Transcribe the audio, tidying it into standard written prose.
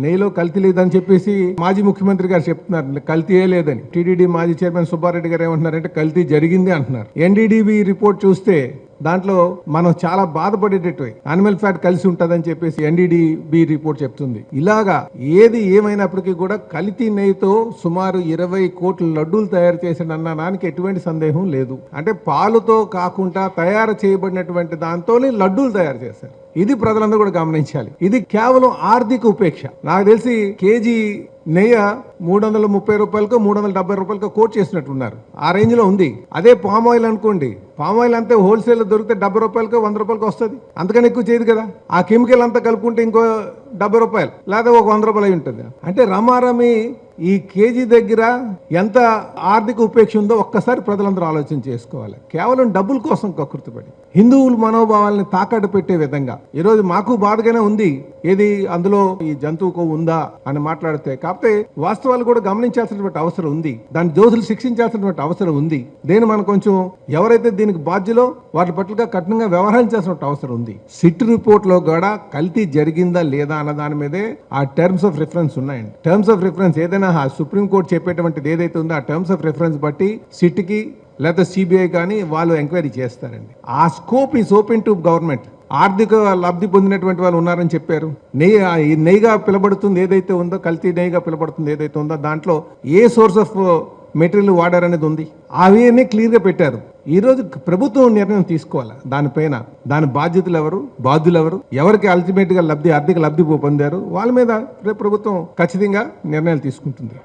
నెయ్యిలో కల్తీ లేదని చెప్పేసి మాజీ ముఖ్యమంత్రి గారు చెప్తున్నారు, కల్తీయే లేదని. టీడీడీ మాజీ చైర్మన్ సుబ్బారెడ్డి గారు ఏమంటున్నారంటే కల్తీ జరిగింది అంటున్నారు. ఎన్డీడీబీ రిపోర్ట్ చూస్తే దాంట్లో మనం చాలా బాధపడేటట్టు యానిమల్ ఫ్యాట్ కలిసి ఉంటుందని చెప్పేసి ఎన్డీడీబీ రిపోర్ట్ చెప్తుంది. ఇలాగా ఏది ఏమైనప్పటికీ కూడా కల్తీ నెయ్యితో సుమారు 20 కోట్ల లడ్డూలు తయారు చేసిన దానికి ఎటువంటి సందేహం లేదు. అంటే పాలుతో కాకుండా తయారు చేయబడినటువంటి దాంతోనే లడ్డూలు తయారు చేశారు. ఇది ప్రజలందరూ కూడా గమనించాలి. ఇది కేవలం ఆర్థిక ఉపేక్ష. నాకు తెలిసి కేజీ నెయ్యి 330 రూపాయలకు 370 రూపాయలకు కోట్ చేసినట్టున్నారు. ఆ రేంజ్ లో ఉంది. అదే పామ్ ఆయిల్ అనుకోండి, పామ్ ఆయిల్ అంతే హోల్సేల్ దొరికితే 70 రూపాయలకు 100 రూపాయలకు వస్తుంది. అంతకని ఎక్కువ చేయదు కదా. ఆ కెమికల్ అంతా కలుపుకుంటే ఇంకో 70 రూపాయలు లేదా ఒక 100 రూపాయలు అయి ఉంటుంది. అంటే రమారమి ఈ కేజీ దగ్గర ఎంత ఆర్థిక ఉపేక్ష ఉందో ఒక్కసారి ప్రజలందరూ ఆలోచన చేసుకోవాలి. కేవలం డబ్బుల కోసం కకృతిపడి హిందువుల మనోభావాలను తాకట్టు పెట్టే విధంగా ఈరోజు మాకు బాధగానే ఉంది. ఏది అందులో ఈ జంతువుకు ఉందా అని మాట్లాడితే, కాకపోతే వాస్తవాలు కూడా గమనించాల్సినటువంటి అవసరం ఉంది. దాని దోషులు శిక్షించాల్సినటువంటి అవసరం ఉంది. దీన్ని మనం కొంచెం ఎవరైతే దీనికి బాధ్యులో వాటి పట్ల కఠినంగా వ్యవహరించాల్సిన అవసరం ఉంది. సిట్ రిపోర్ట్ లో కూడా కల్తీ జరిగిందా లేదా అన్న దాని మీదే ఆ టర్మ్స్ ఆఫ్ రిఫరెన్స్ ఉన్నాయండి. టర్మ్స్ ఆఫ్ రిఫరెన్స్ ఏదైనా సుప్రీంకోర్టు చెప్పేటువంటిది ఏదైతే ఉందో ఆ టర్మ్స్ ఆఫ్ రిఫరెన్స్ బట్టి సిట్ కి లేదా సిబిఐ కానీ వాళ్ళు ఎంక్వైరీ చేస్తారండి. ఆ scope is open to government. ఆర్థిక లబ్ధి పొందినటువంటి వాళ్ళు ఉన్నారని చెప్పారు. నెయ్యిగా పిలబడుతుంది ఏదైతే ఉందో, కల్తీ నెయ్యిగా పిలబడుతుంది ఏదైతే ఉందో దాంట్లో ఏ సోర్స్ ఆఫ్ మెటీరియల్ వాడారనేది ఉంది. అవన్నీ క్లియర్ గా పెట్టారు. ఈ రోజు ప్రభుత్వం నిర్ణయం తీసుకోవాలి దానిపైన. దాని బాధ్యతలు ఎవరు, బాధ్యులు ఎవరు, ఎవరికి అల్టిమేట్ గా ఆర్థిక లబ్ధి పొందారు, వాళ్ళ మీద ప్రభుత్వం ఖచ్చితంగా నిర్ణయాలు తీసుకుంటుంది.